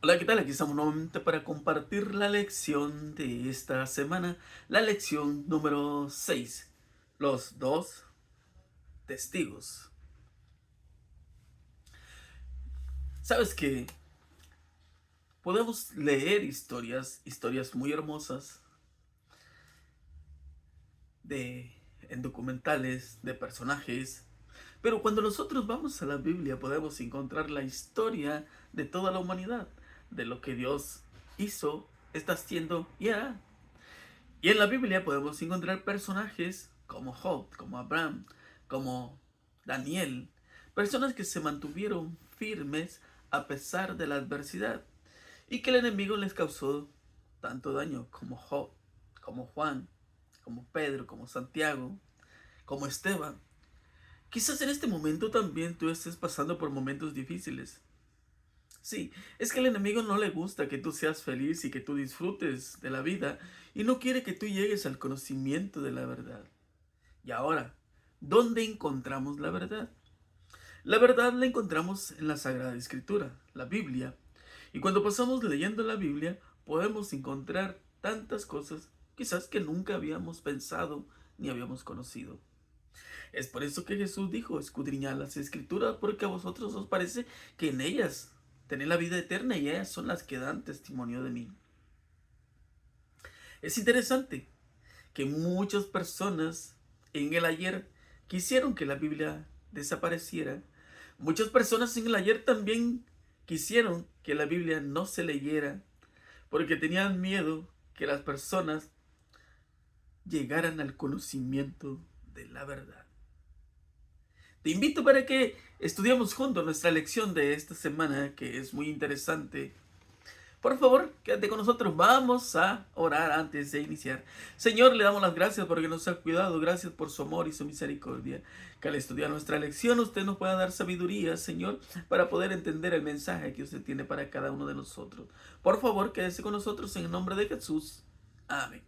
Hola, ¿qué tal? Aquí estamos nuevamente para compartir la lección de esta semana, la lección número 6, los dos testigos. ¿Sabes que podemos leer historias muy hermosas de en documentales de personajes, pero cuando nosotros vamos a la Biblia podemos encontrar la historia de toda la humanidad, de lo que Dios hizo, está haciendo y hará? Y en la Biblia podemos encontrar personajes como Job, como Abraham, como Daniel, personas que se mantuvieron firmes a pesar de la adversidad y que el enemigo les causó tanto daño, como Job, como Juan, como Pedro, como Santiago, como Esteban. Quizás en este momento también tú estés pasando por momentos difíciles. Sí, es que al enemigo no le gusta que tú seas feliz y que tú disfrutes de la vida y no quiere que tú llegues al conocimiento de la verdad. Y ahora, ¿dónde encontramos la verdad? La verdad la encontramos en la Sagrada Escritura, la Biblia. Y cuando pasamos leyendo la Biblia, podemos encontrar tantas cosas quizás que nunca habíamos pensado ni habíamos conocido. Es por eso que Jesús dijo: escudriñad las Escrituras, porque a vosotros os parece que en ellas tenéis la vida eterna y ellas son las que dan testimonio de mí. Es interesante que muchas personas en el ayer quisieron que la Biblia desapareciera. Muchas personas en el ayer también quisieron que la Biblia no se leyera porque tenían miedo que las personas llegaran al conocimiento de la verdad. Te invito para que estudiemos juntos nuestra lección de esta semana, que es muy interesante. Por favor, quédate con nosotros. Vamos a orar antes de iniciar. Señor, le damos las gracias porque nos ha cuidado. Gracias por su amor y su misericordia. Que al estudiar nuestra lección usted nos pueda dar sabiduría, Señor, para poder entender el mensaje que usted tiene para cada uno de nosotros. Por favor, quédese con nosotros en el nombre de Jesús. Amén.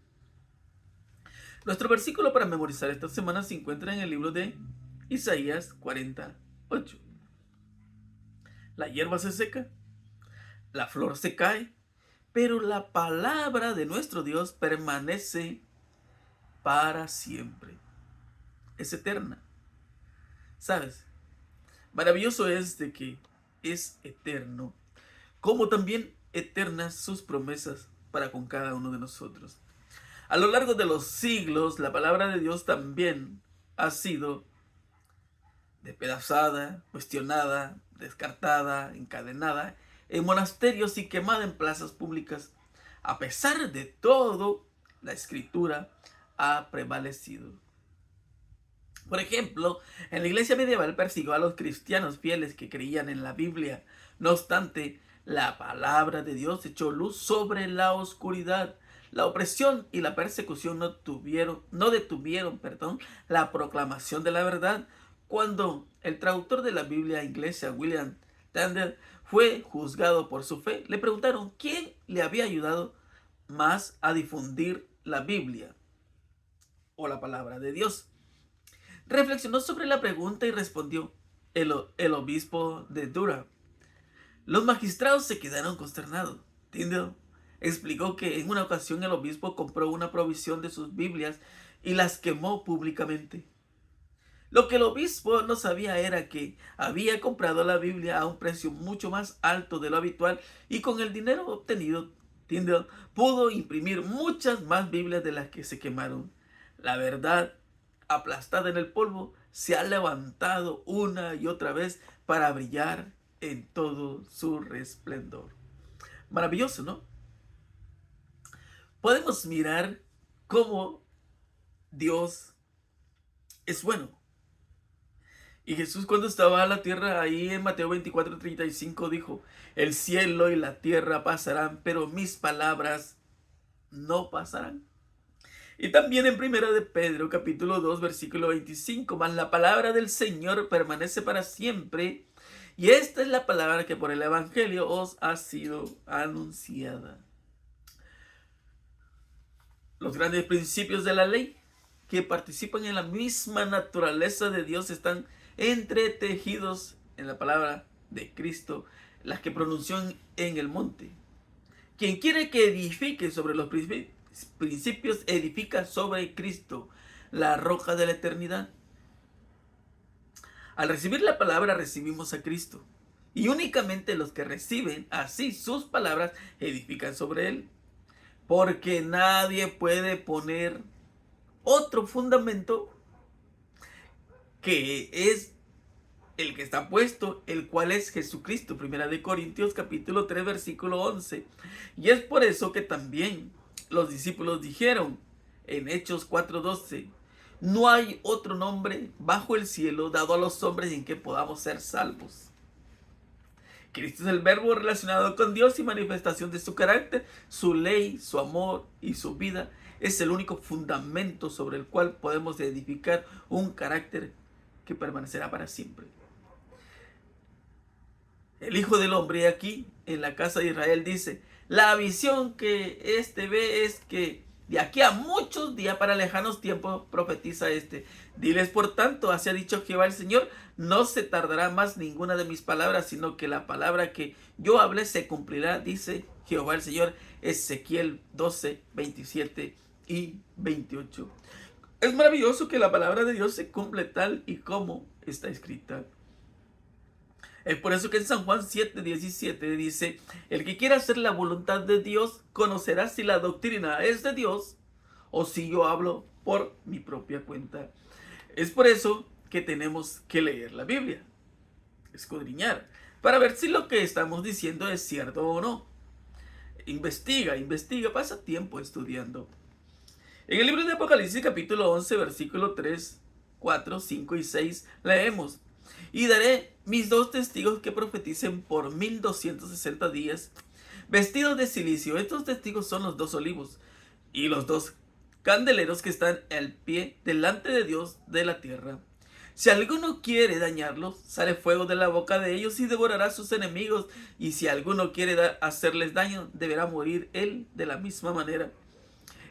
Nuestro versículo para memorizar esta semana se encuentra en el libro de Isaías 48. La hierba se seca, la flor se cae, pero la palabra de nuestro Dios permanece para siempre. Es eterna. ¿Sabes? Maravilloso es de que es eterno, como también eternas sus promesas para con cada uno de nosotros. A lo largo de los siglos, la palabra de Dios también ha sido despedazada, cuestionada, descartada, encadenada en monasterios y quemada en plazas públicas. A pesar de todo, la escritura ha prevalecido. Por ejemplo, en la iglesia medieval persiguió a los cristianos fieles que creían en la Biblia. No obstante, la palabra de Dios echó luz sobre la oscuridad. La opresión y la persecución no detuvieron, la proclamación de la verdad. Cuando el traductor de la Biblia inglesa, William Tyndale, fue juzgado por su fe, le preguntaron quién le había ayudado más a difundir la Biblia o la palabra de Dios. Reflexionó sobre la pregunta y respondió: el obispo de Durham. Los magistrados se quedaron consternados. Tyndale explicó que en una ocasión el obispo compró una provisión de sus Biblias y las quemó públicamente. Lo que el obispo no sabía era que había comprado la Biblia a un precio mucho más alto de lo habitual, y con el dinero obtenido, Tyndale pudo imprimir muchas más Biblias de las que se quemaron. La verdad, aplastada en el polvo, se ha levantado una y otra vez para brillar en todo su resplendor. Maravilloso, ¿no? Podemos mirar cómo Dios es bueno. Y Jesús, cuando estaba en la tierra, ahí en Mateo 24:35 dijo: el cielo y la tierra pasarán, pero mis palabras no pasarán. Y también en Primera de Pedro, capítulo 2, versículo 25: mas la palabra del Señor permanece para siempre, y esta es la palabra que por el Evangelio os ha sido anunciada. Los grandes principios de la ley, que participan en la misma naturaleza de Dios, están entretejidos en la palabra de Cristo, las que pronunció en el monte. Quien quiere que edifique sobre los principios, edifica sobre Cristo, la roca de la eternidad. Al recibir la palabra, recibimos a Cristo. Y únicamente los que reciben así sus palabras edifican sobre Él. Porque nadie puede poner otro fundamento que es el que está puesto, el cual es Jesucristo. Primera de Corintios capítulo 3 versículo 11. Y es por eso que también los discípulos dijeron en Hechos 4:12: no hay otro nombre bajo el cielo dado a los hombres en que podamos ser salvos. Cristo es el verbo relacionado con Dios y manifestación de su carácter, su ley, su amor y su vida. Es el único fundamento sobre el cual podemos edificar un carácter que permanecerá para siempre. El Hijo del Hombre aquí en la casa de Israel dice: la visión que ve es que de aquí a muchos días, para lejanos tiempos, profetiza diles por tanto, así ha dicho Jehová el Señor, no se tardará más ninguna de mis palabras, sino que la palabra que yo hablé se cumplirá, dice Jehová el Señor. Ezequiel 12, 27 y 28. Es maravilloso que la palabra de Dios se cumple tal y como está escrita. Es por eso que en San Juan 7:17 dice: el que quiera hacer la voluntad de Dios conocerá si la doctrina es de Dios o si yo hablo por mi propia cuenta. Es por eso que tenemos que leer la Biblia, escudriñar, para ver si lo que estamos diciendo es cierto o no. Investiga, pasa tiempo estudiando. En el libro de Apocalipsis capítulo 11 versículo 3, 4, 5 y 6 leemos: y daré mis 2 testigos que profeticen por 1260 días, vestidos de silicio. Estos testigos son los 2 olivos y los 2 candeleros que están al pie delante de Dios de la tierra. Si alguno quiere dañarlos, sale fuego de la boca de ellos y devorará a sus enemigos. Y si alguno quiere hacerles daño, deberá morir él de la misma manera.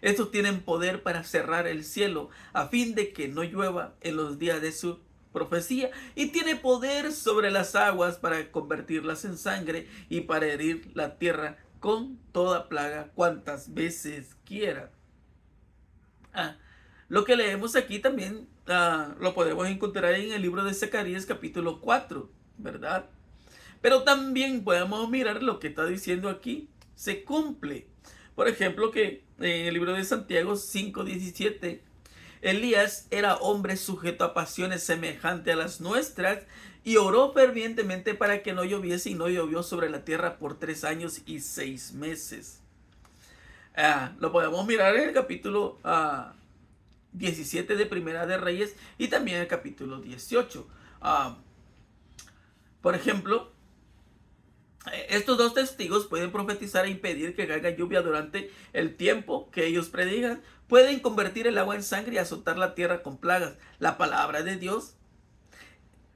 Estos tienen poder para cerrar el cielo a fin de que no llueva en los días de su profecía, y tiene poder sobre las aguas para convertirlas en sangre y para herir la tierra con toda plaga cuantas veces quiera. Lo que leemos aquí también lo podemos encontrar en el libro de Zacarías capítulo 4, ¿verdad? Pero también podemos mirar lo que está diciendo aquí. Se cumple. Por ejemplo, que en el libro de Santiago 5:17, Elías era hombre sujeto a pasiones semejantes a las nuestras y oró fervientemente para que no lloviese, y no llovió sobre la tierra por 3 años y 6 meses. Lo podemos mirar en el capítulo 17 de Primera de Reyes y también el capítulo 18. Por ejemplo, estos 2 testigos pueden profetizar e impedir que caiga lluvia durante el tiempo que ellos predigan. Pueden convertir el agua en sangre y azotar la tierra con plagas. La palabra de Dios.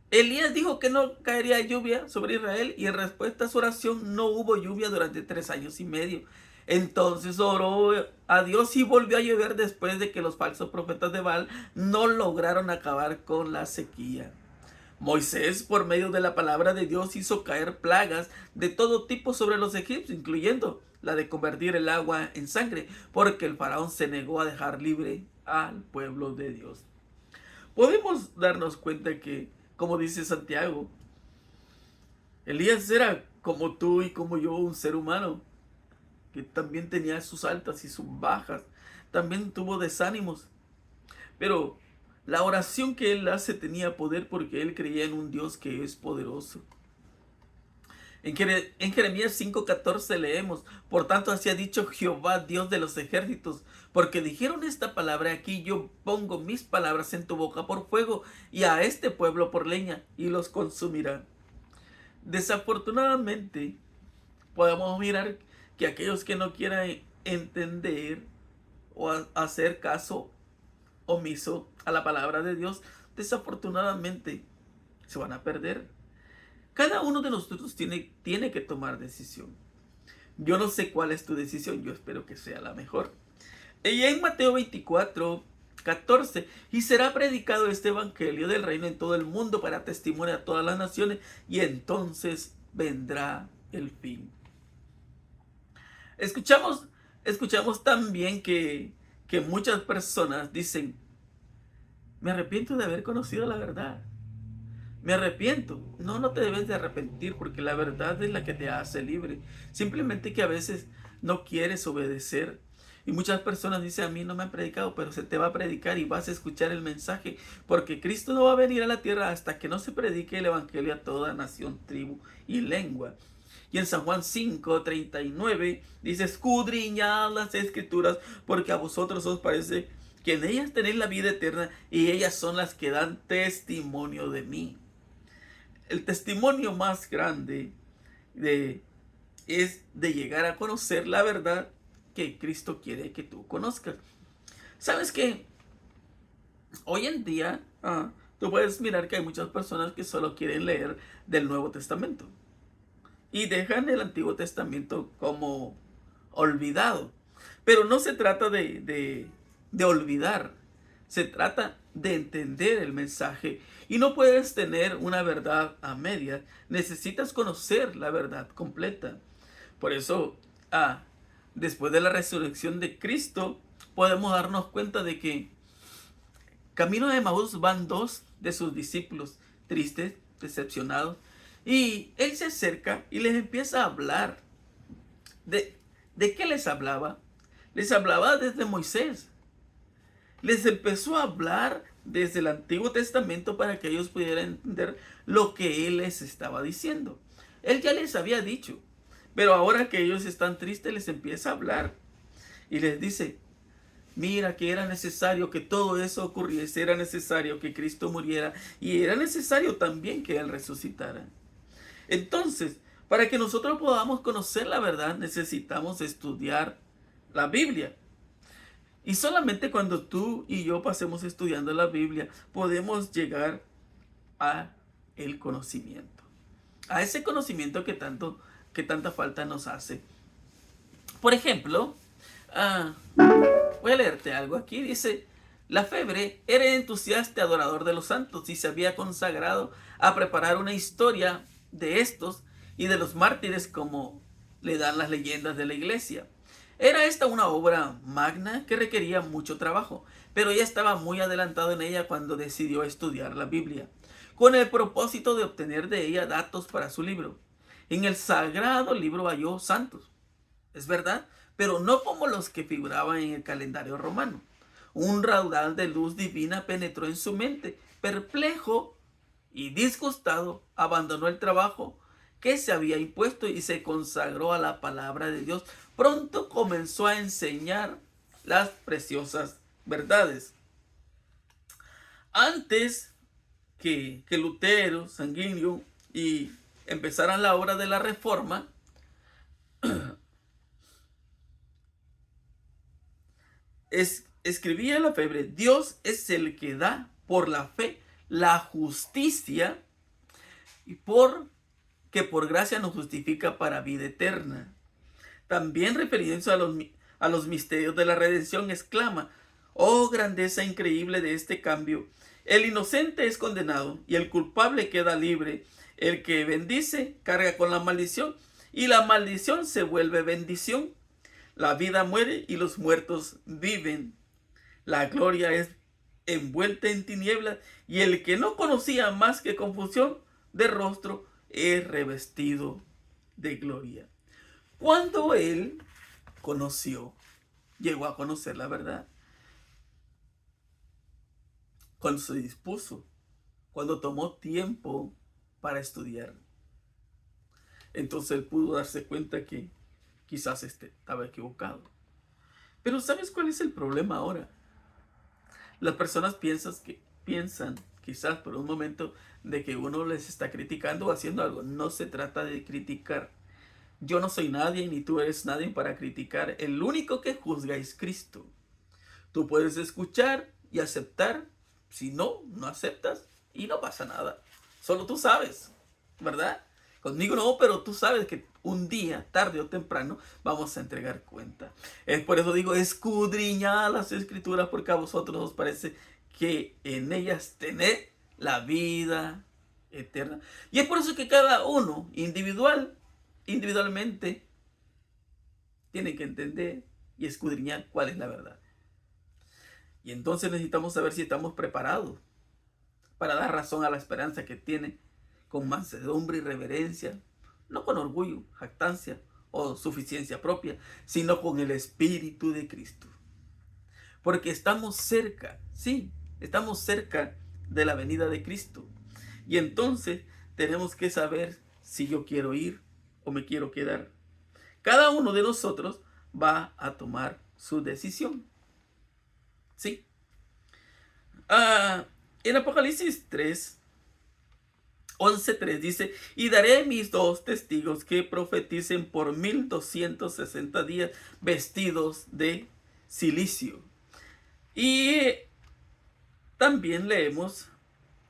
Elías dijo que no caería lluvia sobre Israel, y en respuesta a su oración no hubo lluvia durante 3 años y medio. Entonces oró a Dios y volvió a llover después de que los falsos profetas de Baal no lograron acabar con la sequía. Moisés, por medio de la palabra de Dios, hizo caer plagas de todo tipo sobre los egipcios, incluyendo la de convertir el agua en sangre, porque el faraón se negó a dejar libre al pueblo de Dios. Podemos darnos cuenta que, como dice Santiago, Elías era como tú y como yo, un ser humano que también tenía sus altas y sus bajas, también tuvo desánimos, pero la oración que él hace tenía poder porque él creía en un Dios que es poderoso. En Jeremías 5:14 leemos: por tanto así ha dicho Jehová, Dios de los ejércitos, porque dijeron esta palabra, aquí yo pongo mis palabras en tu boca por fuego y a este pueblo por leña, y los consumirá. Desafortunadamente podemos mirar que aquellos que no quieran entender o hacer caso omiso a la palabra de Dios, desafortunadamente se van a perder. Cada uno de nosotros tiene que tomar decisión. Yo no sé cuál es tu decisión, yo espero que sea la mejor. Y en Mateo 24, 14. Y será predicado este evangelio del reino en todo el mundo para testimonio a todas las naciones, y entonces vendrá el fin. Escuchamos también que muchas personas dicen: me arrepiento de haber conocido la verdad. Me arrepiento. No, no te debes de arrepentir, porque la verdad es la que te hace libre. Simplemente que a veces no quieres obedecer. Y muchas personas dicen: a mí no me han predicado, pero se te va a predicar y vas a escuchar el mensaje, porque Cristo no va a venir a la tierra hasta que no se predique el evangelio a toda nación, tribu y lengua. Y en San Juan 5:39 dice: escudriñad las escrituras, porque a vosotros os parece que en ellas tenéis la vida eterna, y ellas son las que dan testimonio de mí. El testimonio más grande es de llegar a conocer la verdad que Cristo quiere que tú conozcas. ¿Sabes qué? Hoy en día, tú puedes mirar que hay muchas personas que solo quieren leer del Nuevo Testamento y dejan el Antiguo Testamento como olvidado. Pero no se trata de olvidar, se trata de entender el mensaje. Y no puedes tener una verdad a medias, necesitas conocer la verdad completa. Por eso, después de la resurrección de Cristo, podemos darnos cuenta de que camino de Emaús van dos de sus discípulos, tristes, decepcionados, y él se acerca y les empieza a hablar. ¿De qué les hablaba? Les hablaba desde Moisés. Les empezó a hablar desde el Antiguo Testamento para que ellos pudieran entender lo que él les estaba diciendo. Él ya les había dicho, pero ahora que ellos están tristes, les empieza a hablar y les dice: mira, que era necesario que todo eso ocurriese, era necesario que Cristo muriera, y era necesario también que Él resucitara. Entonces, para que nosotros podamos conocer la verdad, necesitamos estudiar la Biblia. Y solamente cuando tú y yo pasemos estudiando la Biblia, podemos llegar a el conocimiento. A ese conocimiento que tanta falta nos hace. Por ejemplo, voy a leerte algo aquí. Dice: Lafebre era entusiasta adorador de los santos y se había consagrado a preparar una historia de estos y de los mártires, como le dan las leyendas de la iglesia. Era esta una obra magna que requería mucho trabajo, pero ya estaba muy adelantado en ella cuando decidió estudiar la Biblia, con el propósito de obtener de ella datos para su libro. En el sagrado libro halló santos, es verdad, pero no como los que figuraban en el calendario romano. Un raudal de luz divina penetró en su mente. Perplejo y disgustado, abandonó el trabajo que se había impuesto y se consagró a la palabra de Dios. Pronto comenzó a enseñar las preciosas verdades. Antes que Lutero, Sanguíneo y empezaran la obra de la Reforma, escribía Lafebre: Dios es el que da por la fe la justicia, y por gracia nos justifica para vida eterna. También refiriéndose a los misterios de la redención, exclama: oh grandeza increíble de este cambio. El inocente es condenado y el culpable queda libre. El que bendice carga con la maldición, y la maldición se vuelve bendición. La vida muere y los muertos viven. La gloria es envuelta en tinieblas, y el que no conocía más que confusión de rostro es revestido de gloria. Cuando él llegó a conocer la verdad, cuando se dispuso, cuando tomó tiempo para estudiar, entonces él pudo darse cuenta que quizás estaba equivocado. Pero ¿sabes cuál es el problema ahora? Las personas piensan, quizás por un momento, de que uno les está criticando o haciendo algo. No se trata de criticar. Yo no soy nadie, ni tú eres nadie para criticar. El único que juzga es Cristo. Tú puedes escuchar y aceptar. Si no, no aceptas y no pasa nada. Solo tú sabes, ¿verdad? Conmigo no, pero tú sabes que un día, tarde o temprano, vamos a entregar cuenta. Es por eso digo, escudriñad las escrituras, porque a vosotros os parece que en ellas tenéis la vida eterna. Y es por eso que cada uno individualmente, tiene que entender y escudriñar cuál es la verdad. Y entonces necesitamos saber si estamos preparados para dar razón a la esperanza que tiene, con mansedumbre y reverencia, no con orgullo, jactancia o suficiencia propia, sino con el Espíritu de Cristo. Porque estamos cerca, sí, estamos cerca de la venida de Cristo. Y entonces tenemos que saber si yo quiero ir o me quiero quedar. Cada uno de nosotros va a tomar su decisión. Sí. En Apocalipsis 3, 11:3 dice: y daré mis 2 testigos que profeticen por 1260 días vestidos de cilicio. Y también leemos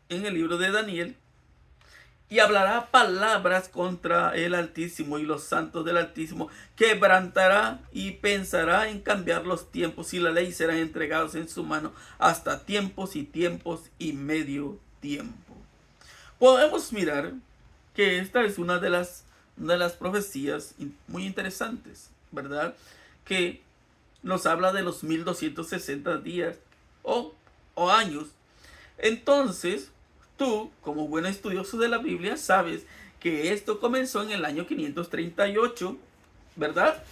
en el libro de Daniel: y hablará palabras contra el Altísimo y los santos del Altísimo, quebrantará y pensará en cambiar los tiempos, y la ley serán entregados en su mano hasta tiempos y medio tiempo. Podemos mirar que esta es una de las profecías muy interesantes, ¿verdad? Que nos habla de los 1260 días o años. Entonces, tú, como buen estudioso de la Biblia, sabes que esto comenzó en el año 538, ¿verdad?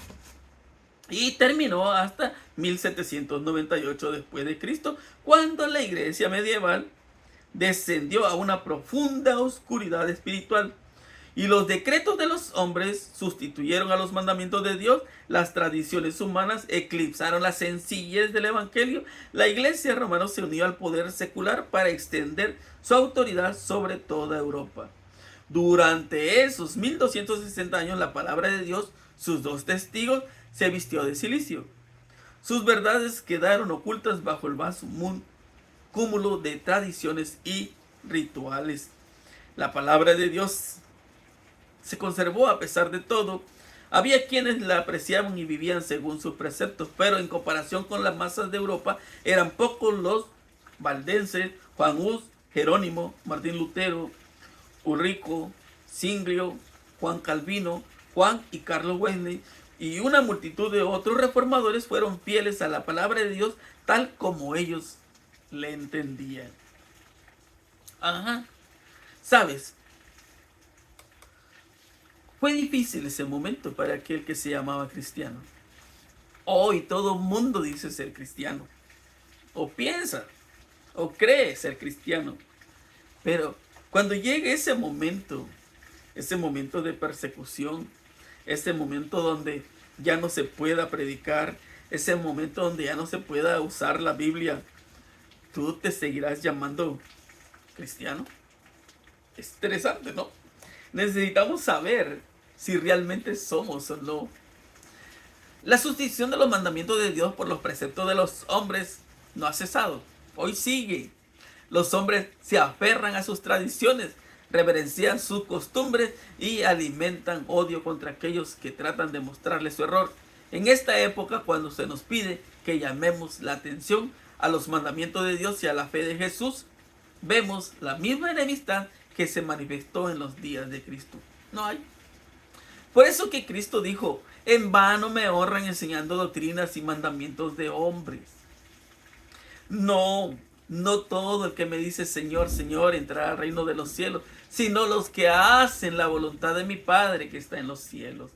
Y terminó hasta 1798 después de Cristo, cuando la iglesia medieval descendió a una profunda oscuridad espiritual. Y los decretos de los hombres sustituyeron a los mandamientos de Dios, las tradiciones humanas eclipsaron la sencillez del evangelio. La iglesia romana se unió al poder secular para extender su autoridad sobre toda Europa. Durante esos 1260 años, la palabra de Dios, sus 2 testigos, se vistió de cilicio. Sus verdades quedaron ocultas bajo el vasto cúmulo de tradiciones y rituales. La palabra de Dios se conservó a pesar de todo. Había quienes la apreciaban y vivían según sus preceptos, pero en comparación con las masas de Europa, eran pocos los valdenses: Juan Hus, Jerónimo, Martín Lutero, Ulrico, Zwinglio, Juan Calvino, Juan y Carlos Wesley, y una multitud de otros reformadores fueron fieles a la palabra de Dios tal como ellos le entendían. ¿Sabes? Fue difícil ese momento para aquel que se llamaba cristiano. Hoy todo el mundo dice ser cristiano, o piensa, o cree ser cristiano. Pero cuando llegue ese momento de persecución, ese momento donde ya no se pueda predicar, ese momento donde ya no se pueda usar la Biblia, ¿tú te seguirás llamando cristiano? Es interesante, ¿no? Necesitamos saber si realmente somos o no. La sustitución de los mandamientos de Dios por los preceptos de los hombres no ha cesado. Hoy sigue. Los hombres se aferran a sus tradiciones, reverencian sus costumbres y alimentan odio contra aquellos que tratan de mostrarles su error. En esta época, cuando se nos pide que llamemos la atención a los mandamientos de Dios y a la fe de Jesús, vemos la misma enemistad que se manifestó en los días de Cristo. No hay. Por eso que Cristo dijo: en vano me honran enseñando doctrinas y mandamientos de hombres. No todo el que me dice Señor, Señor entrará al reino de los cielos, sino los que hacen la voluntad de mi Padre que está en los cielos.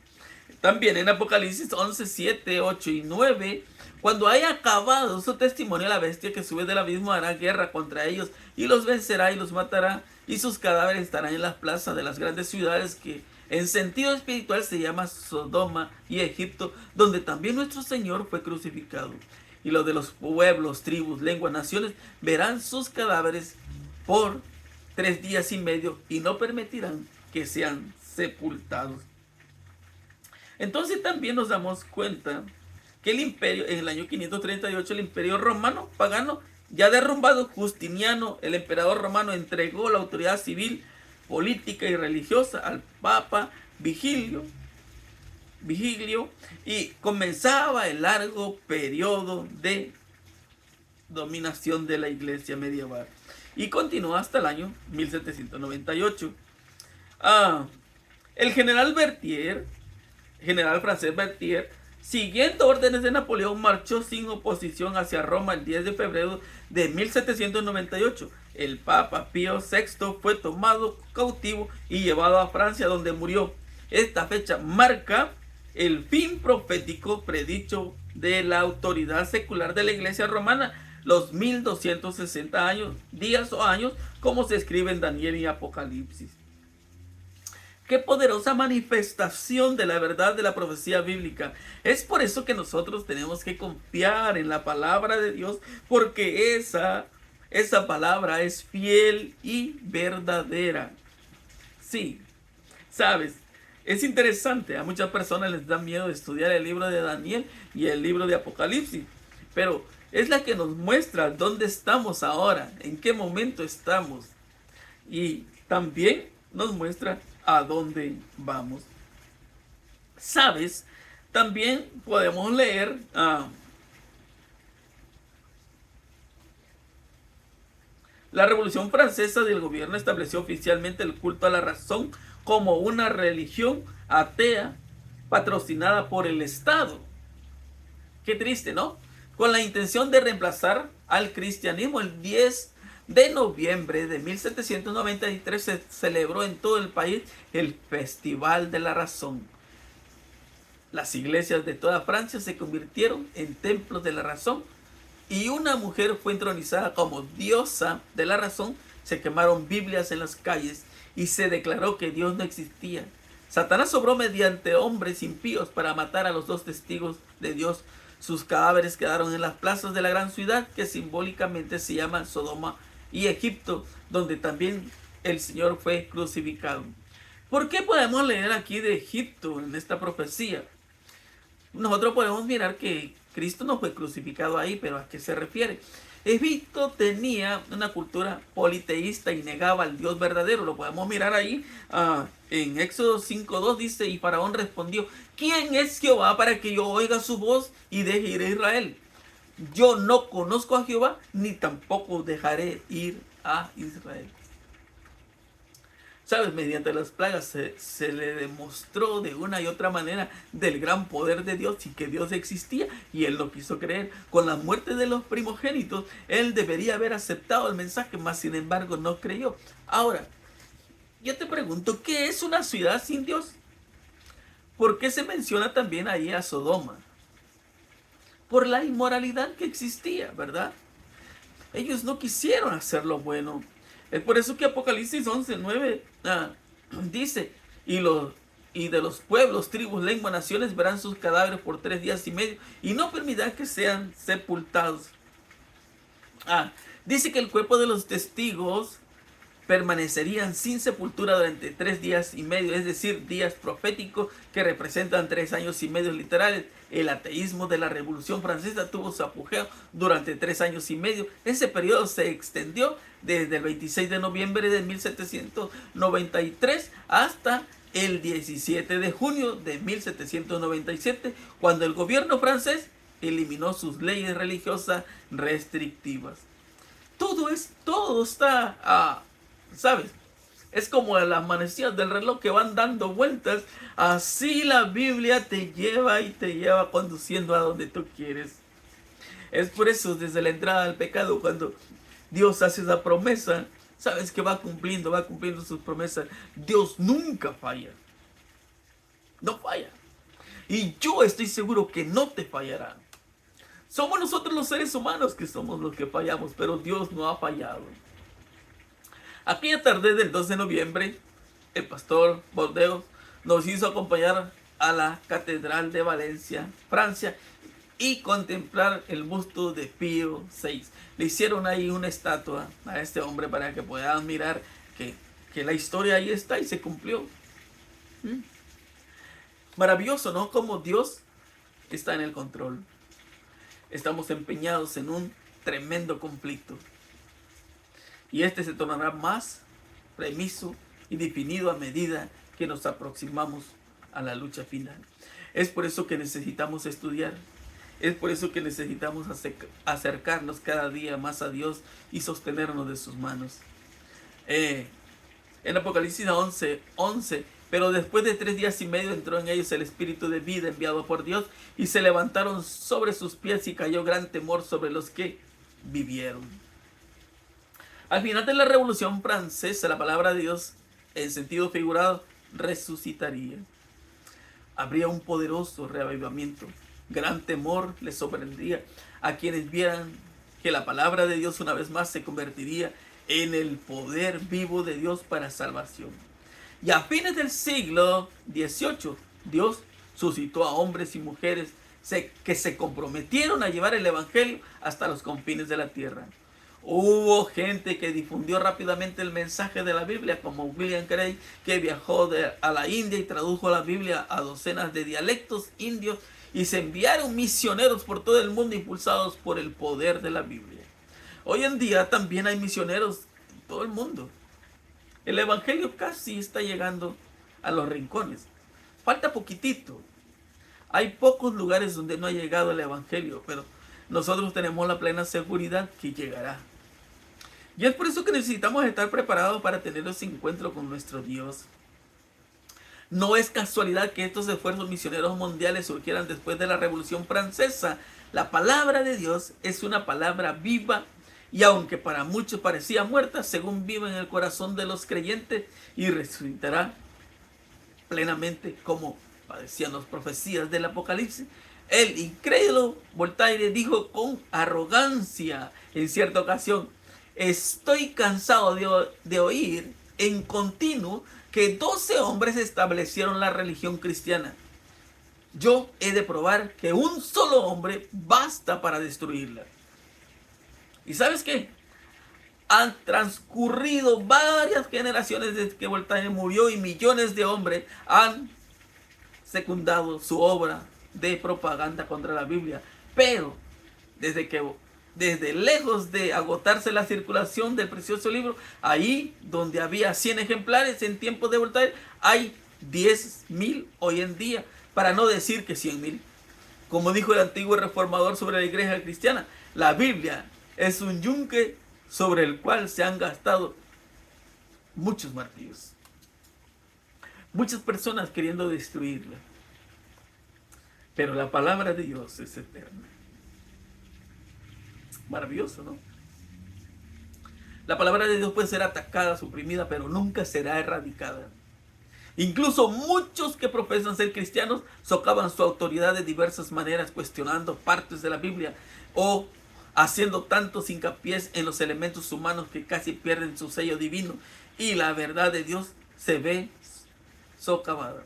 También en Apocalipsis 11, 7, 8 y 9, cuando haya acabado su testimonio, la bestia que sube del abismo hará guerra contra ellos y los vencerá y los matará, y sus cadáveres estarán en las plazas de las grandes ciudades que en sentido espiritual se llama Sodoma y Egipto, donde también nuestro Señor fue crucificado. Y los de los pueblos, tribus, lenguas, naciones verán sus cadáveres por 3 días y medio y no permitirán que sean sepultados. Entonces también nos damos cuenta que el imperio, en el año 538, el imperio romano pagano, ya derrumbado, Justiniano, el emperador romano, entregó la autoridad civil política y religiosa al Papa Vigilio, y comenzaba el largo periodo de dominación de la iglesia medieval y continuó hasta el año 1798. El general francés Berthier, siguiendo órdenes de Napoleón, marchó sin oposición hacia Roma el 10 de febrero de 1798. El Papa Pío VI fue tomado cautivo y llevado a Francia, donde murió. Esta fecha marca el fin profético predicho de la autoridad secular de la Iglesia romana, los 1260 días o años, como se escribe en Daniel y Apocalipsis. Qué poderosa manifestación de la verdad de la profecía bíblica. Es por eso que nosotros tenemos que confiar en la palabra de Dios, porque esa palabra es fiel y verdadera. Sí, sabes, es interesante. A muchas personas les da miedo estudiar el libro de Daniel y el libro de Apocalipsis, pero es la que nos muestra dónde estamos ahora, en qué momento estamos, y también nos muestra a dónde vamos. Sabes, también podemos leer la Revolución Francesa del gobierno estableció oficialmente el culto a la razón como una religión atea patrocinada por el Estado. Qué triste, ¿no? Con la intención de reemplazar al cristianismo, el 10 de noviembre de 1793 se celebró en todo el país el Festival de la Razón. Las iglesias de toda Francia se convirtieron en templos de la razón y una mujer fue entronizada como diosa de la razón. Se quemaron Biblias en las calles y se declaró que Dios no existía. Satanás obró mediante hombres impíos para matar a los dos testigos de Dios. Sus cadáveres quedaron en las plazas de la gran ciudad, que simbólicamente se llama Sodoma y Egipto, donde también el Señor fue crucificado. ¿Por qué podemos leer aquí de Egipto en esta profecía? Nosotros podemos mirar que Cristo no fue crucificado ahí, pero ¿a qué se refiere? Egipto tenía una cultura politeísta y negaba al Dios verdadero. Lo podemos mirar ahí en Éxodo 5:2 dice: y Faraón respondió: ¿quién es Jehová para que yo oiga su voz y deje ir a Israel? Yo no conozco a Jehová, ni tampoco dejaré ir a Israel. ¿Sabes? Mediante las plagas se le demostró de una y otra manera del gran poder de Dios y que Dios existía, y él no quiso creer. Con la muerte de los primogénitos, él debería haber aceptado el mensaje, mas sin embargo no creyó. Ahora, yo te pregunto, ¿qué es una ciudad sin Dios? ¿Por qué se menciona también ahí a Sodoma? Por la inmoralidad que existía, ¿verdad? Ellos no quisieron hacer lo bueno. Es por eso que Apocalipsis 11:9 dice: y de los pueblos, tribus, lenguas, naciones verán sus cadáveres por 3 días y medio, y no permitirán que sean sepultados. Dice que el cuerpo de los testigos permanecerían sin sepultura durante 3 días y medio, es decir, días proféticos que representan 3 años y medio literales. El ateísmo de la Revolución Francesa tuvo su apogeo durante 3 años y medio. Ese periodo se extendió desde el 26 de noviembre de 1793 hasta el 17 de junio de 1797, cuando el gobierno francés eliminó sus leyes religiosas restrictivas. Todo está, ¿sabes? Es como las manecillas del reloj que van dando vueltas. Así la Biblia te lleva y te lleva conduciendo a donde tú quieres. Es por eso, desde la entrada al pecado, cuando Dios hace esa promesa, sabes que va cumpliendo sus promesas. Dios nunca falla. No falla. Y yo estoy seguro que no te fallará. Somos nosotros los seres humanos que somos los que fallamos, pero Dios no ha fallado. Aquella tarde del 2 de noviembre, el pastor Bordeaux nos hizo acompañar a la Catedral de Valencia, Francia, y contemplar el busto de Pío VI. Le hicieron ahí una estatua a este hombre para que puedan mirar que la historia ahí está y se cumplió. Maravilloso, ¿no? Como Dios está en el control. Estamos empeñados en un tremendo conflicto. Y este se tornará más premiso y definido a medida que nos aproximamos a la lucha final. Es por eso que necesitamos estudiar. Es por eso que necesitamos acercarnos cada día más a Dios y sostenernos de sus manos. En Apocalipsis 11, pero después de 3 días y medio entró en ellos el espíritu de vida enviado por Dios, y se levantaron sobre sus pies y cayó gran temor sobre los que vivieron. Al final de la Revolución Francesa, la palabra de Dios, en sentido figurado, resucitaría. Habría un poderoso reavivamiento. Gran temor les sorprendía a quienes vieran que la palabra de Dios una vez más se convertiría en el poder vivo de Dios para salvación. Y a fines del siglo XVIII, Dios suscitó a hombres y mujeres que se comprometieron a llevar el evangelio hasta los confines de la tierra. Hubo gente que difundió rápidamente el mensaje de la Biblia, como William Carey, que viajó a la India y tradujo la Biblia a docenas de dialectos indios, y se enviaron misioneros por todo el mundo impulsados por el poder de la Biblia. Hoy en día también hay misioneros en todo el mundo. El evangelio casi está llegando a los rincones. Falta poquitito. Hay pocos lugares donde no ha llegado el evangelio, pero nosotros tenemos la plena seguridad que llegará. Y es por eso que necesitamos estar preparados para tener ese encuentro con nuestro Dios. No es casualidad que estos esfuerzos misioneros mundiales surgieran después de la Revolución Francesa. La palabra de Dios es una palabra viva, y aunque para muchos parecía muerta, según vive en el corazón de los creyentes y resucitará plenamente, como decían las profecías del Apocalipsis. El incrédulo Voltaire dijo con arrogancia en cierta ocasión: estoy cansado de oír en continuo que 12 hombres establecieron la religión cristiana. Yo he de probar que un solo hombre basta para destruirla. ¿Y sabes qué? Han transcurrido varias generaciones desde que Voltaire murió, y millones de hombres han secundado su obra de propaganda contra la Biblia. Pero desde lejos de agotarse la circulación del precioso libro, ahí donde había 100 ejemplares en tiempos de Voltaire, hay 10.000 hoy en día, para no decir que 100.000. Como dijo el antiguo reformador sobre la iglesia cristiana, la Biblia es un yunque sobre el cual se han gastado muchos martillos. Muchas personas queriendo destruirla. Pero la palabra de Dios es eterna. Maravilloso, ¿no? La palabra de Dios puede ser atacada, suprimida, pero nunca será erradicada. Incluso muchos que profesan ser cristianos socavan su autoridad de diversas maneras, cuestionando partes de la Biblia o haciendo tantos hincapiés en los elementos humanos que casi pierden su sello divino, y la verdad de Dios se ve socavada.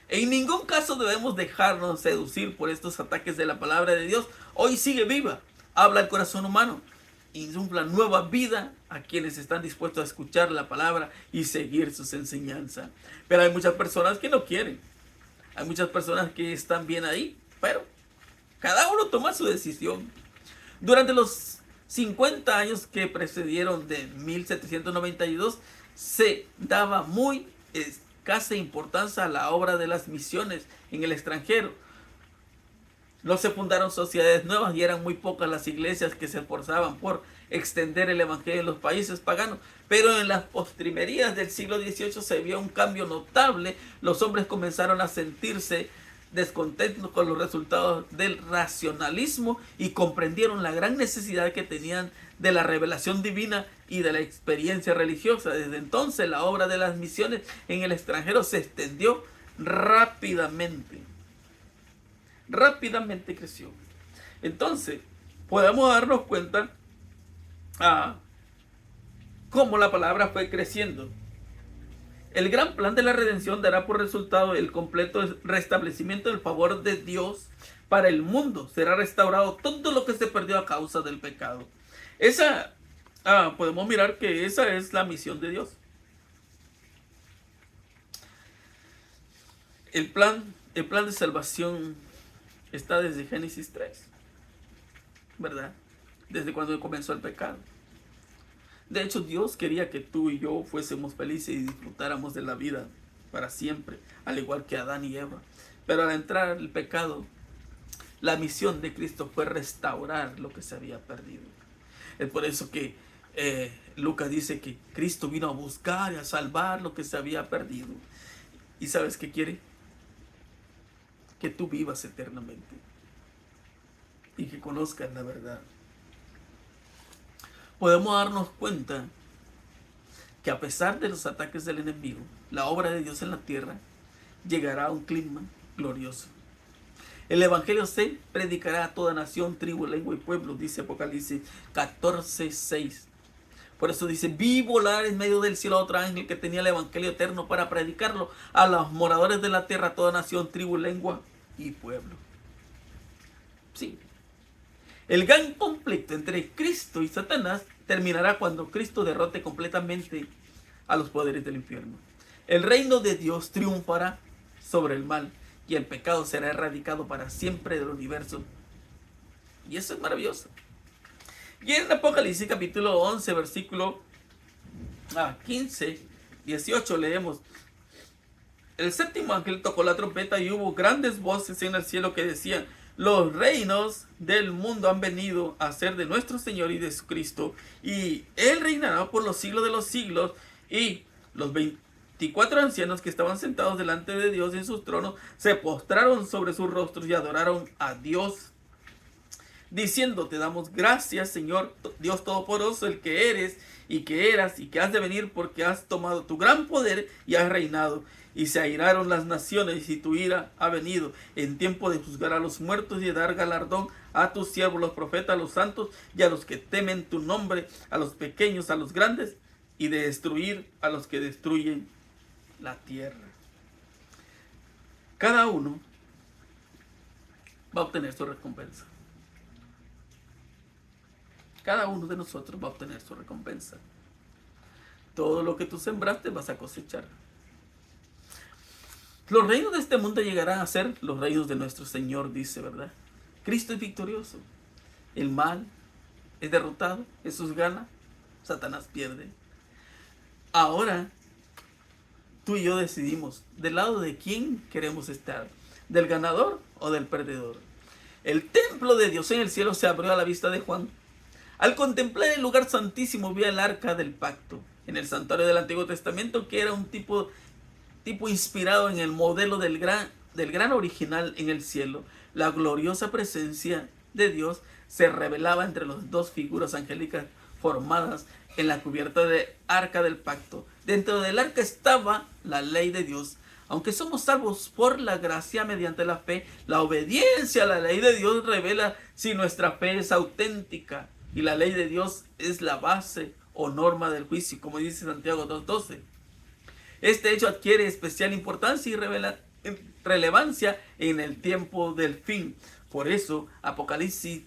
En ningún caso debemos dejarnos seducir por estos ataques de la palabra de Dios. Hoy sigue viva, habla el corazón humano, insufla nueva vida a quienes están dispuestos a escuchar la palabra y seguir sus enseñanzas. Pero hay muchas personas que no quieren. Hay muchas personas que están bien ahí, pero cada uno toma su decisión. Durante los 50 años que precedieron de 1792, se daba muy escasa importancia a la obra de las misiones en el extranjero. No se fundaron sociedades nuevas y eran muy pocas las iglesias que se esforzaban por extender el evangelio en los países paganos. Pero en las postrimerías del siglo XVIII se vio un cambio notable. Los hombres comenzaron a sentirse descontentos con los resultados del racionalismo y comprendieron la gran necesidad que tenían de la revelación divina y de la experiencia religiosa. Desde entonces la obra de las misiones en el extranjero se extendió rápidamente. Rápidamente creció. Entonces podemos darnos cuenta cómo la palabra fue creciendo. El gran plan de la redención dará por resultado el completo restablecimiento del favor de Dios para el mundo. Será restaurado todo lo que se perdió a causa del pecado. Podemos mirar que esa es la misión de Dios. El plan de salvación está desde Génesis 3, ¿verdad? Desde cuando comenzó el pecado. De hecho, Dios quería que tú y yo fuésemos felices y disfrutáramos de la vida para siempre, al igual que Adán y Eva. Pero al entrar el pecado, la misión de Cristo fue restaurar lo que se había perdido. Es por eso que Lucas dice que Cristo vino a buscar y a salvar lo que se había perdido. ¿Y sabes qué quiere? Que tú vivas eternamente y que conozcas la verdad. Podemos darnos cuenta que a pesar de los ataques del enemigo, la obra de Dios en la tierra llegará a un clima glorioso. El evangelio se predicará a toda nación, tribu, lengua y pueblo, dice Apocalipsis 14:6. Por eso dice: vi volar en medio del cielo a otro ángel que tenía el evangelio eterno para predicarlo a los moradores de la tierra, a toda nación, tribu, lengua y pueblo. Sí. El gran conflicto entre Cristo y Satanás terminará cuando Cristo derrote completamente a los poderes del infierno. El reino de Dios triunfará sobre el mal y el pecado será erradicado para siempre del universo. Y eso es maravilloso. Y en Apocalipsis capítulo 11, versículo 15, 18 leemos: el séptimo ángel tocó la trompeta y hubo grandes voces en el cielo que decían: los reinos del mundo han venido a ser de nuestro Señor y de su Cristo, y Él reinará por los siglos de los siglos. Y los 24 ancianos que estaban sentados delante de Dios en sus tronos se postraron sobre sus rostros y adoraron a Dios, diciendo: te damos gracias, Señor Dios Todopoderoso, el que eres y que eras y que has de venir, porque has tomado tu gran poder y has reinado. Y se airaron las naciones y tu ira ha venido en tiempo de juzgar a los muertos y de dar galardón a tus siervos los profetas, a los santos y a los que temen tu nombre, a los pequeños, a los grandes, y de destruir a los que destruyen la tierra. Cada uno va a obtener su recompensa. Cada uno de nosotros va a obtener su recompensa. Todo lo que tú sembraste vas a cosechar. Los reinos de este mundo llegarán a ser los reinos de nuestro Señor, dice, ¿verdad? Cristo es victorioso. El mal es derrotado. Jesús gana. Satanás pierde. Ahora, tú y yo decidimos del lado de quién queremos estar. ¿Del ganador o del perdedor? El templo de Dios en el cielo se abrió a la vista de Juan. Al contemplar el lugar santísimo, vio el arca del pacto en el santuario del Antiguo Testamento, que era un tipo inspirado en el modelo del gran original en el cielo. La gloriosa presencia de Dios se revelaba entre las dos figuras angélicas formadas en la cubierta de arca del pacto. Dentro del arca estaba la ley de Dios. Aunque somos salvos por la gracia mediante la fe, la obediencia a la ley de Dios revela si nuestra fe es auténtica. Y la ley de Dios es la base o norma del juicio, como dice Santiago 2:12. Este hecho adquiere especial importancia y relevancia en el tiempo del fin. Por eso Apocalipsis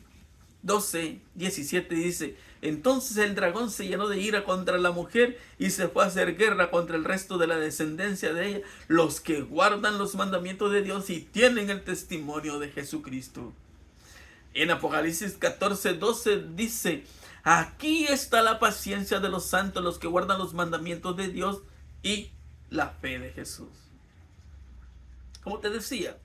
12:17 dice: entonces el dragón se llenó de ira contra la mujer y se fue a hacer guerra contra el resto de la descendencia de ella, los que guardan los mandamientos de Dios y tienen el testimonio de Jesucristo. En Apocalipsis 14:12 dice: aquí está la paciencia de los santos, los que guardan los mandamientos de Dios y la fe de Jesús. Como te decía,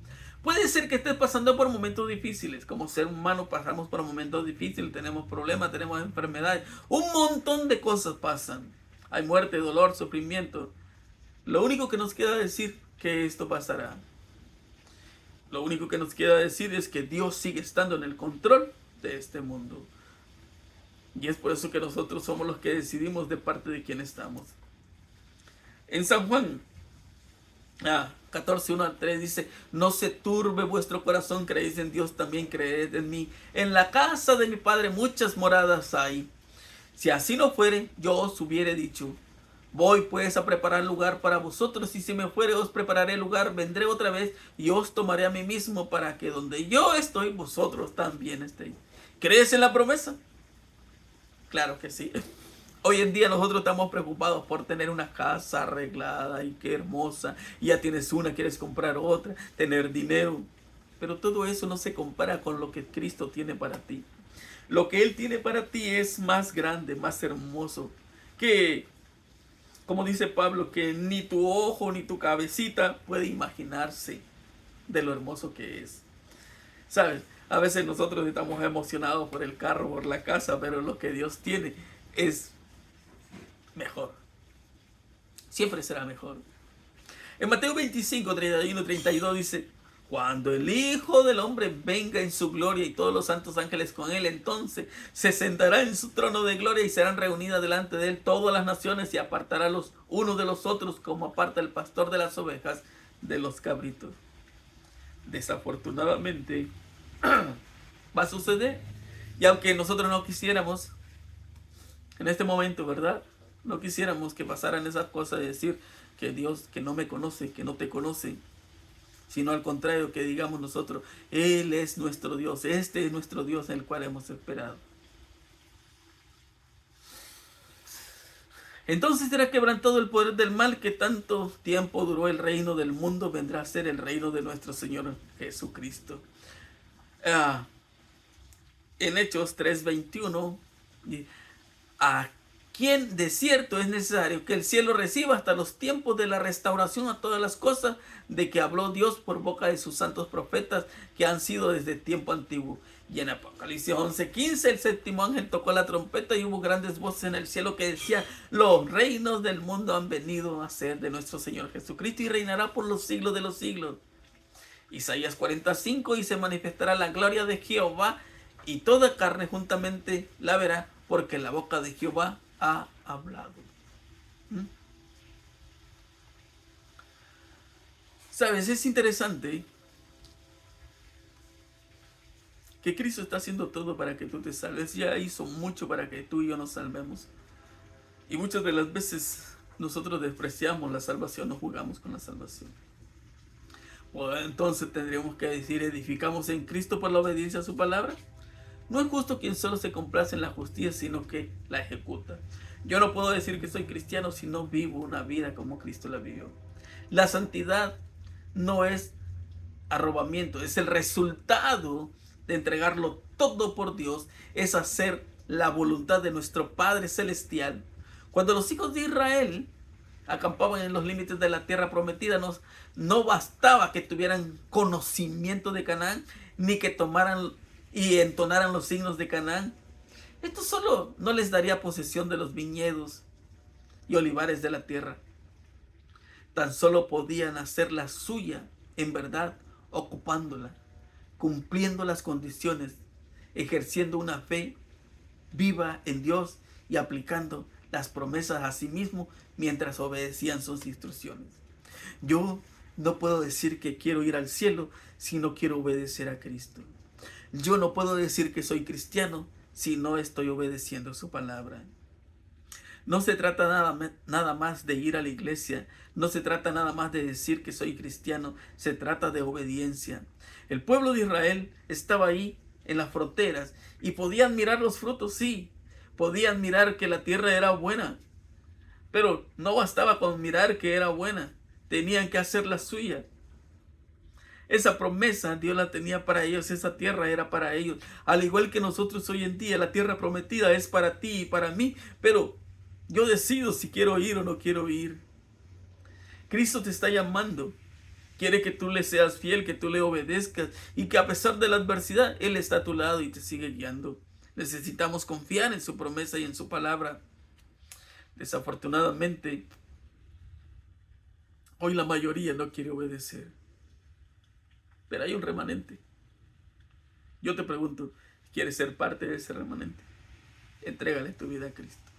puede ser que estés pasando por momentos difíciles. Como ser humano pasamos por momentos difíciles, tenemos problemas, tenemos enfermedades, un montón de cosas pasan. Hay muerte, dolor, sufrimiento. Lo único que nos queda decir que esto pasará. Lo único que nos queda decir es que Dios sigue estando en el control de este mundo. Y es por eso que nosotros somos los que decidimos de parte de quién estamos. En San Juan 14:1-3 dice: no se turbe vuestro corazón, creéis en Dios, también creed en mí. En la casa de mi Padre muchas moradas hay. Si así no fuere, yo os hubiere dicho. Voy pues a preparar lugar para vosotros, y si me fuere os prepararé lugar, vendré otra vez y os tomaré a mí mismo, para que donde yo estoy, vosotros también estéis. ¿Crees en la promesa? Claro que sí. Hoy en día nosotros estamos preocupados por tener una casa arreglada y qué hermosa. Ya tienes una, quieres comprar otra, tener dinero. Pero todo eso no se compara con lo que Cristo tiene para ti. Lo que Él tiene para ti es más grande, más hermoso. que, como dice Pablo, que ni tu ojo ni tu cabecita puede imaginarse de lo hermoso que es. ¿Sabes? A veces nosotros estamos emocionados por el carro, por la casa, pero lo que Dios tiene es mejor. Siempre será mejor. En Mateo 25, 31, 32 dice: cuando el Hijo del Hombre venga en su gloria y todos los santos ángeles con él, entonces se sentará en su trono de gloria y serán reunidas delante de él todas las naciones y apartará los unos de los otros como aparta el pastor de las ovejas de los cabritos. Desafortunadamente va a suceder, y aunque nosotros no quisiéramos en este momento, ¿verdad? No quisiéramos que pasaran esas cosas de decir que Dios, que no me conoce, que no te conoce, sino al contrario, que digamos nosotros: Él es nuestro Dios, este es nuestro Dios en el cual hemos esperado. Entonces será quebrantado el poder del mal que tanto tiempo duró. El reino del mundo vendrá a ser el reino de nuestro Señor Jesucristo. En Hechos 3:21, a quien de cierto es necesario que el cielo reciba hasta los tiempos de la restauración a todas las cosas de que habló Dios por boca de sus santos profetas que han sido desde tiempo antiguo. Y en Apocalipsis 11:15 el séptimo ángel tocó la trompeta y hubo grandes voces en el cielo que decían: los reinos del mundo han venido a ser de nuestro Señor Jesucristo y reinará por los siglos de los siglos. Isaías 45: y se manifestará la gloria de Jehová y toda carne juntamente la verá, porque la boca de Jehová ha hablado. Sabes, es interesante que Cristo está haciendo todo para que tú te salves. Ya hizo mucho para que tú y yo nos salvemos. Y muchas de las veces nosotros despreciamos la salvación, no jugamos con la salvación. Bueno, entonces tendríamos que decir: ¿edificamos en Cristo por la obediencia a su palabra? No es justo quien solo se complace en la justicia, sino que la ejecuta. Yo no puedo decir que soy cristiano si no vivo una vida como Cristo la vivió. La santidad no es arrobamiento, es el resultado de entregarlo todo por Dios, es hacer la voluntad de nuestro Padre Celestial. Cuando los hijos de Israel acampaban en los límites de la tierra prometida, no bastaba que tuvieran conocimiento de Canaán, ni que tomaran y entonaran los signos de Canaán. Esto solo no les daría posesión de los viñedos y olivares de la tierra. Tan solo podían hacer la suya en verdad, ocupándola, cumpliendo las condiciones, ejerciendo una fe viva en Dios y aplicando las promesas a sí mismo mientras obedecían sus instrucciones. Yo no puedo decir que quiero ir al cielo si no quiero obedecer a Cristo. Yo no puedo decir que soy cristiano si no estoy obedeciendo su palabra. No se trata nada más de ir a la iglesia, no se trata nada más de decir que soy cristiano, se trata de obediencia. El pueblo de Israel estaba ahí en las fronteras y podían mirar los frutos, sí, podían mirar que la tierra era buena, pero no bastaba con mirar que era buena, tenían que hacer la suya. Esa promesa Dios la tenía para ellos, esa tierra era para ellos. Al igual que nosotros hoy en día, la tierra prometida es para ti y para mí, pero yo decido si quiero ir o no quiero ir. Cristo te está llamando. Quiere que tú le seas fiel, que tú le obedezcas y que a pesar de la adversidad, Él está a tu lado y te sigue guiando. Necesitamos confiar en su promesa y en su palabra. Desafortunadamente, hoy la mayoría no quiere obedecer. Pero hay un remanente. Yo te pregunto, ¿quieres ser parte de ese remanente? Entrégale tu vida a Cristo.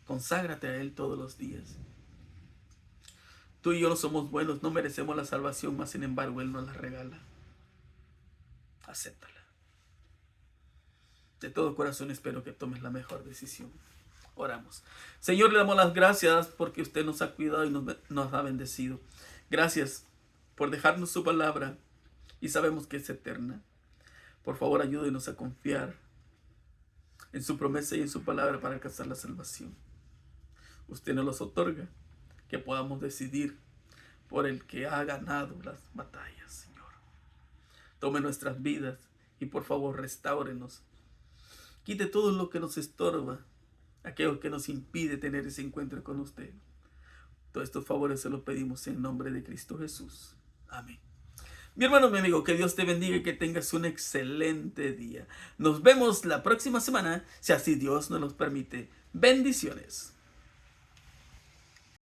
Conságrate a Él todos los días. Tú y yo no somos buenos, no merecemos la salvación, mas sin embargo Él nos la regala. Acéptala. De todo corazón espero que tomes la mejor decisión. Oramos. Señor, le damos las gracias porque usted nos ha cuidado y nos ha bendecido. Gracias por dejarnos su palabra y sabemos que es eterna. Por favor, ayúdenos a confiar en su promesa y en su palabra para alcanzar la salvación. Usted nos los otorga, que podamos decidir por el que ha ganado las batallas, Señor. Tome nuestras vidas y por favor restáurenos. Quite todo lo que nos estorba aquello que nos impide tener ese encuentro con usted. Todos estos favores se los pedimos en nombre de Cristo Jesús. Amén. Mi hermano, mi amigo, que Dios te bendiga y que tengas un excelente día. Nos vemos la próxima semana, si así Dios nos los permite. Bendiciones.